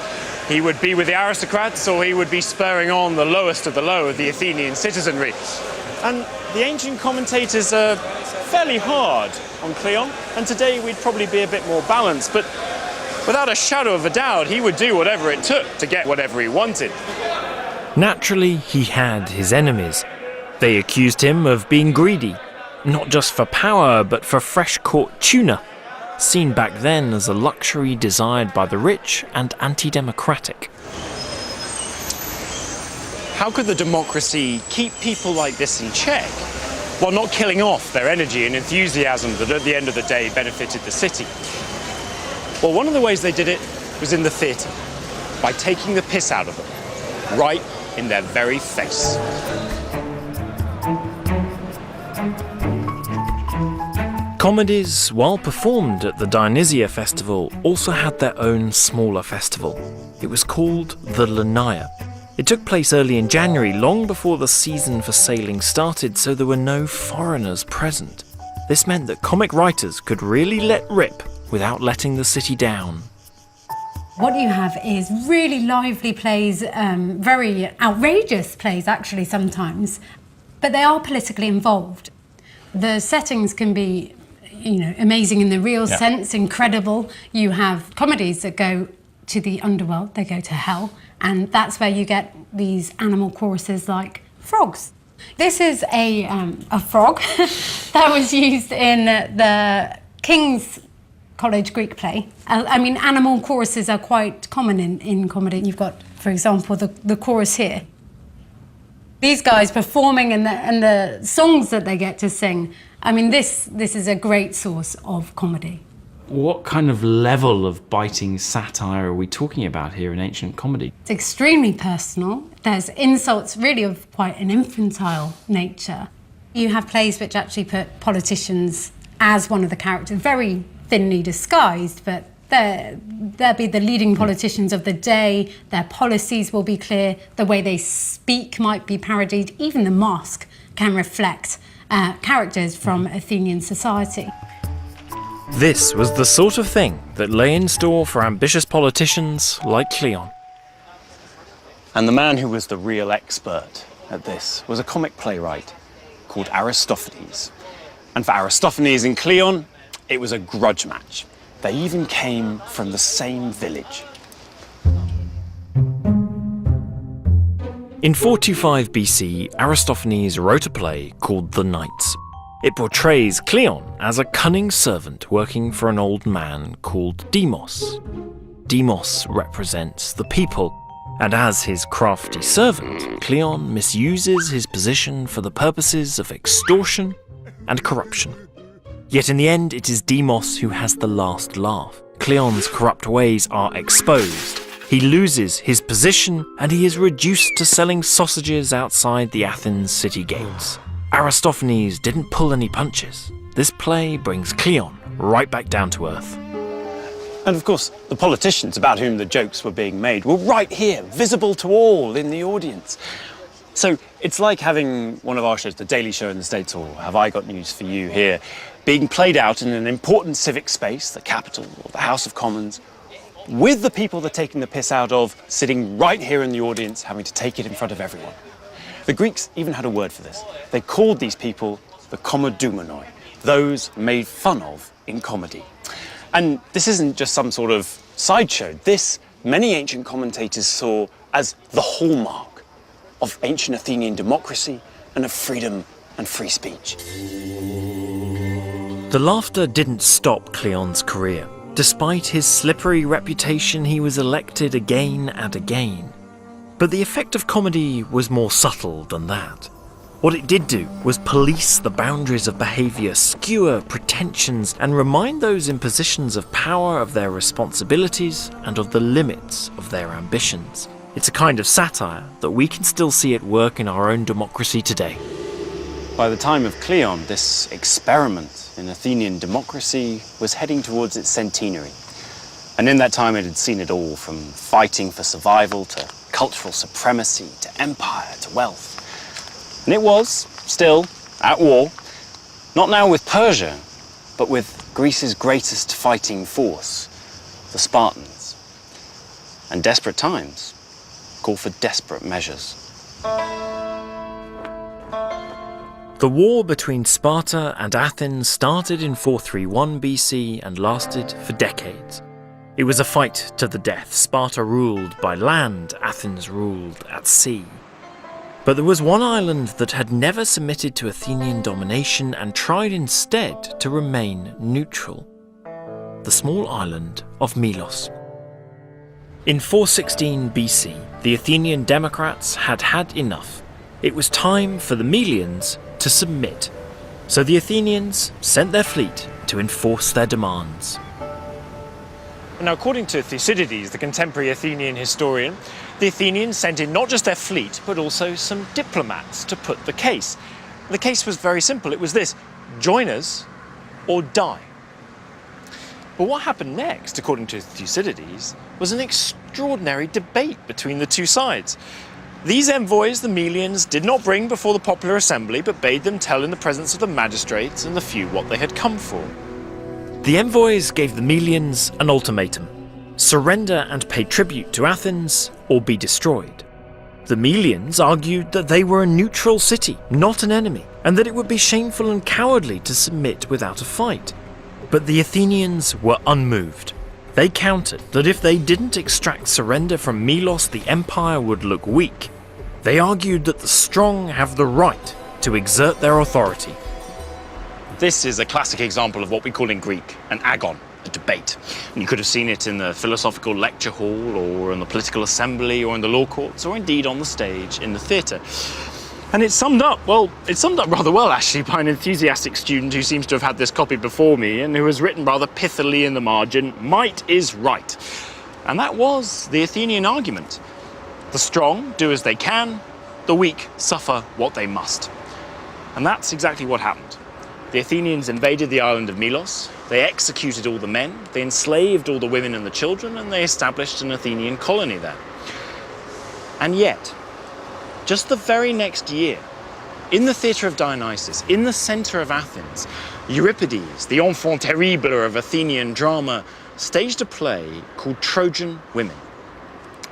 He would be with the aristocrats, or he would be spurring on the lowest of the low of the Athenian citizenry. And the ancient commentators are fairly hard on Cleon, and today we'd probably be a bit more balanced, but without a shadow of a doubt, he would do whatever it took to get whatever he wanted.
Naturally, he had his enemies. They accused him of being greedy, not just for power, but for fresh-caught tuna, seen back then as a luxury desired by the rich and anti-democratic.
How could the democracy keep people like this in check while not killing off their energy and enthusiasm that at the end of the day benefited the city? Well, one of the ways they did it was in the theatre, by taking the piss out of them, right in their very face.
Comedies, while performed at the Dionysia festival, also had their own smaller festival. It was called the Lenaea. It took place early in January, long before the season for sailing started, so there were no foreigners present. This meant that comic writers could really let rip without letting the city down.
What you have is really lively plays, very outrageous plays actually sometimes, but they are politically involved. The settings can be, amazing in the real sense, incredible. You have comedies that go to the underworld, they go to hell, and that's where you get these animal choruses like frogs. This is a frog that was used in the King's College Greek play. Animal choruses are quite common in comedy. You've got, for example, the chorus here. These guys performing and the songs that they get to sing. This is a great source of comedy.
What kind of level of biting satire are we talking about here in ancient comedy?
It's extremely personal. There's insults really of quite an infantile nature. You have plays which actually put politicians as one of the characters, very thinly disguised, but they'll be the leading politicians of the day. Their policies will be clear. The way they speak might be parodied. Even the mask can reflect characters from Athenian society.
This was the sort of thing that lay in store for ambitious politicians like Cleon.
And the man who was the real expert at this was a comic playwright called Aristophanes. And for Aristophanes and Cleon, it was a grudge match. They even came from the same village.
In 425 BC, Aristophanes wrote a play called The Knights. It portrays Cleon as a cunning servant working for an old man called Demos. Demos represents the people, and as his crafty servant, Cleon misuses his position for the purposes of extortion and corruption. Yet in the end, it is Demos who has the last laugh. Cleon's corrupt ways are exposed. He loses his position, and he is reduced to selling sausages outside the Athens city gates. Aristophanes didn't pull any punches. This play brings Cleon right back down to earth.
And of course, the politicians about whom the jokes were being made were right here, visible to all in the audience. So it's like having one of our shows, The Daily Show in the States, or Have I Got News for You here, being played out in an important civic space, the Capitol or the House of Commons, with the people they're taking the piss out of sitting right here in the audience, having to take it in front of everyone. The Greeks even had a word for this. They called these people the komedoumenoi, those made fun of in comedy. And this isn't just some sort of sideshow. This, many ancient commentators saw as the hallmark of ancient Athenian democracy and of freedom and free speech.
The laughter didn't stop Cleon's career. Despite his slippery reputation, he was elected again and again. But the effect of comedy was more subtle than that. What it did do was police the boundaries of behaviour, skewer pretensions, and remind those in positions of power of their responsibilities and of the limits of their ambitions. It's a kind of satire that we can still see at work in our own democracy today.
By the time of Cleon, this experiment in Athenian democracy was heading towards its centenary. And in that time, it had seen it all, from fighting for survival to cultural supremacy to empire to wealth. And it was still at war, not now with Persia, but with Greece's greatest fighting force, the Spartans. And desperate times call for desperate measures.
The war between Sparta and Athens started in 431 BC and lasted for decades. It was a fight to the death. Sparta ruled by land, Athens ruled at sea. But there was one island that had never submitted to Athenian domination and tried instead to remain neutral: the small island of Melos. In 416 BC, the Athenian democrats had had enough. It was time for the Melians to submit. So the Athenians sent their fleet to enforce their demands.
Now, according to Thucydides, the contemporary Athenian historian, the Athenians sent in not just their fleet, but also some diplomats to put the case. The case was very simple. It was this: join us or die. But what happened next, according to Thucydides, was an extraordinary debate between the two sides. These envoys the Melians did not bring before the popular assembly, but bade them tell in the presence of the magistrates and the few what they had come for.
The envoys gave the Melians an ultimatum: surrender and pay tribute to Athens, or be destroyed. The Melians argued that they were a neutral city, not an enemy, and that it would be shameful and cowardly to submit without a fight. But the Athenians were unmoved. They countered that if they didn't extract surrender from Melos, the empire would look weak. They argued that the strong have the right to exert their authority.
This is a classic example of what we call in Greek an agon, a debate. And you could have seen it in the philosophical lecture hall, or in the political assembly, or in the law courts, or indeed on the stage in the theatre. And it's summed up rather well, actually, by an enthusiastic student who seems to have had this copy before me and who has written rather pithily in the margin, "Might is right." And that was the Athenian argument. The strong do as they can, the weak suffer what they must. And that's exactly what happened. The Athenians invaded the island of Melos, they executed all the men, they enslaved all the women and the children, and they established an Athenian colony there. And yet, just the very next year, in the theatre of Dionysus, in the centre of Athens, Euripides, the enfant terrible of Athenian drama, staged a play called Trojan Women.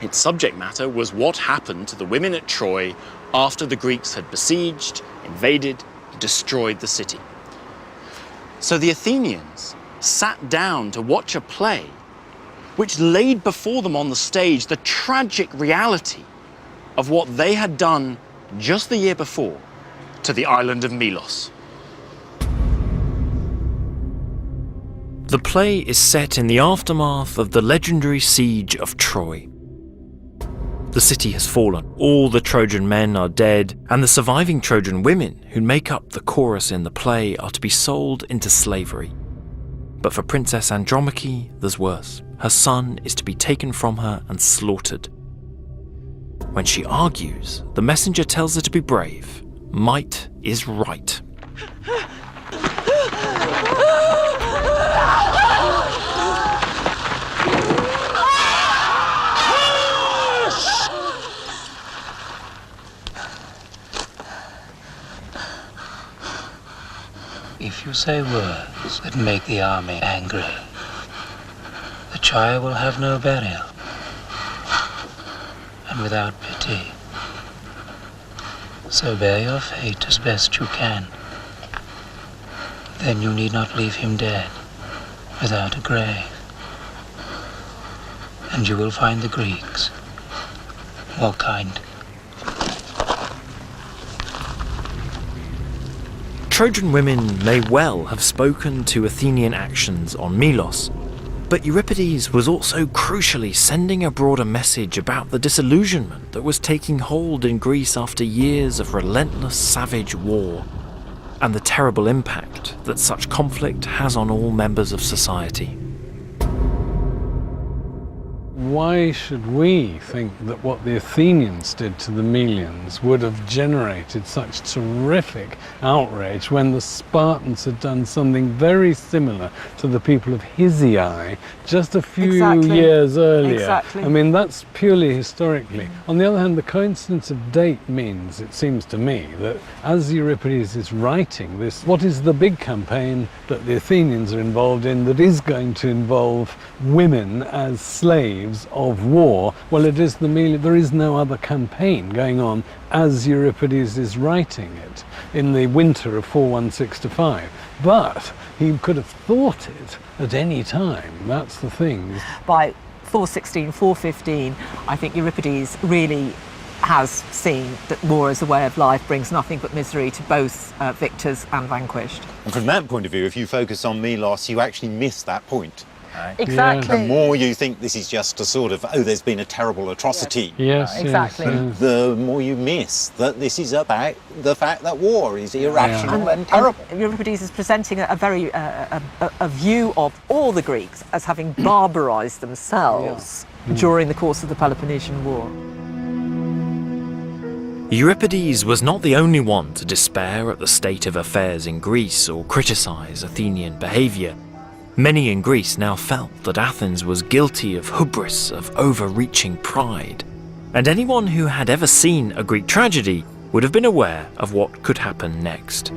Its subject matter was what happened to the women at Troy after the Greeks had besieged, invaded, destroyed the city. So the Athenians sat down to watch a play which laid before them on the stage the tragic reality of what they had done just the year before to the island of Melos.
The play is set in the aftermath of the legendary siege of Troy. The city has fallen, all the Trojan men are dead, and the surviving Trojan women who make up the chorus in the play are to be sold into slavery. But for Princess Andromache, there's worse. Her son is to be taken from her and slaughtered. When she argues, the messenger tells her to be brave. Might is right.
If you say words that make the army angry, the child will have no burial, and without pity. So bear your fate as best you can. Then you need not leave him dead, without a grave. And you will find the Greeks more kind.
Trojan women may well have spoken to Athenian actions on Melos, but Euripides was also crucially sending abroad a message about the disillusionment that was taking hold in Greece after years of relentless savage war, and the terrible impact that such conflict has on all members of society.
Why should we think that what the Athenians did to the Melians would have generated such terrific outrage when the Spartans had done something very similar to the people of Hysiae just a few years earlier?
Exactly.
I mean, that's purely historically. On the other hand, the coincidence of date means, it seems to me, that as Euripides is writing this, what is the big campaign that the Athenians are involved in that is going to involve women as slaves means of war, well, it is there is no other campaign going on as Euripides is writing it in the winter of 416-5. But he could have thought it at any time. That's the thing.
By 416, 415, I think Euripides really has seen that war as a way of life brings nothing but misery to both victors and vanquished.
And from that point of view, if you focus on Milos, you actually miss that point.
Exactly.
The more you think this is just a sort of, oh, there's been a terrible atrocity.
Yes,
exactly.
The more you miss that this is about the fact that war is irrational and terrible.
And Euripides is presenting a very a view of all the Greeks as having barbarized themselves during the course of the Peloponnesian War.
Euripides was not the only one to despair at the state of affairs in Greece or criticise Athenian behaviour. Many in Greece now felt that Athens was guilty of hubris, of overreaching pride. And anyone who had ever seen a Greek tragedy would have been aware of what could happen next.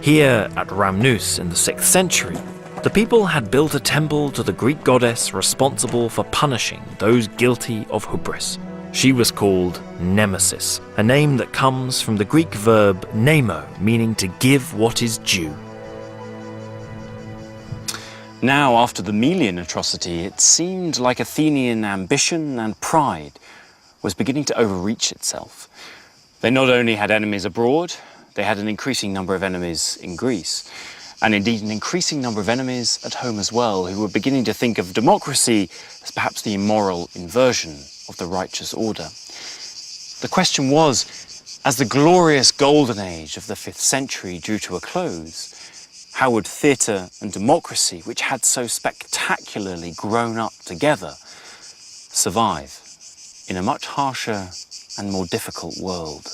Here at Rhamnous in the 6th century, the people had built a temple to the Greek goddess responsible for punishing those guilty of hubris. She was called Nemesis, a name that comes from the Greek verb nemo, meaning to give what is due.
Now, after the Melian atrocity, it seemed like Athenian ambition and pride was beginning to overreach itself. They not only had enemies abroad, they had an increasing number of enemies in Greece, and indeed an increasing number of enemies at home as well, who were beginning to think of democracy as perhaps the immoral inversion of the righteous order. The question was, as the glorious golden age of the 5th century drew to a close, how would theatre and democracy, which had so spectacularly grown up together, survive in a much harsher and more difficult world?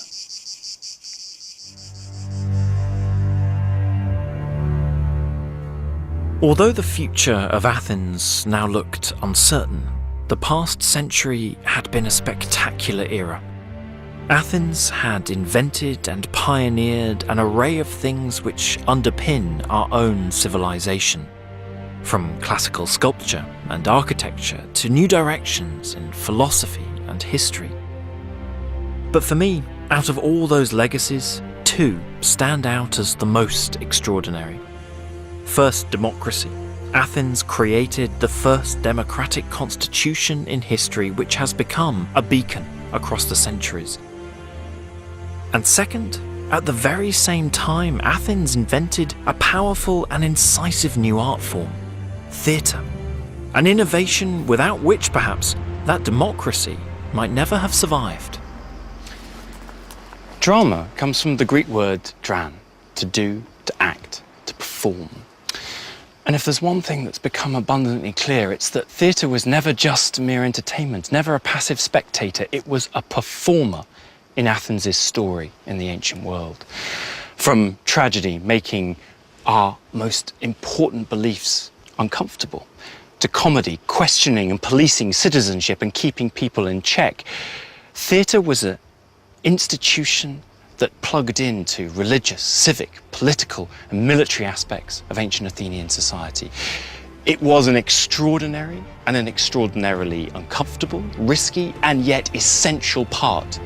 Although the future of Athens now looked uncertain, the past century had been a spectacular era. Athens had invented and pioneered an array of things which underpin our own civilization, from classical sculpture and architecture to new directions in philosophy and history. But for me, out of all those legacies, two stand out as the most extraordinary. First, democracy. Athens created the first democratic constitution in history, which has become a beacon across the centuries. And second, at the very same time, Athens invented a powerful and incisive new art form, theatre. An innovation without which, perhaps, that democracy might never have survived.
Drama comes from the Greek word dran, to do, to act, to perform. And if there's one thing that's become abundantly clear, it's that theatre was never just mere entertainment, never a passive spectator. It was a performer in Athens' story in the ancient world. From tragedy making our most important beliefs uncomfortable, to comedy questioning and policing citizenship and keeping people in check, theatre was an institution that plugged into religious, civic, political and military aspects of ancient Athenian society. It was an extraordinary and an extraordinarily uncomfortable, risky and yet essential part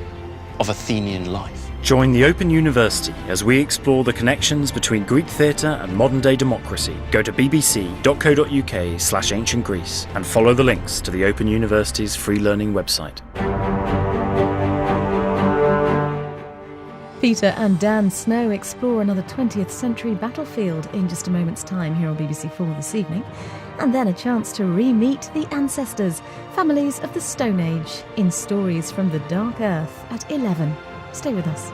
of Athenian life.
Join the Open University as we explore the connections between Greek theatre and modern-day democracy. Go to bbc.co.uk/ancient Greece and follow the links to the Open University's free learning website.
Peter and Dan Snow explore another 20th century battlefield in just a moment's time here on BBC4 this evening. And then a chance to re-meet the ancestors, families of the Stone Age, in Stories from the Dark Earth at 11. Stay with us.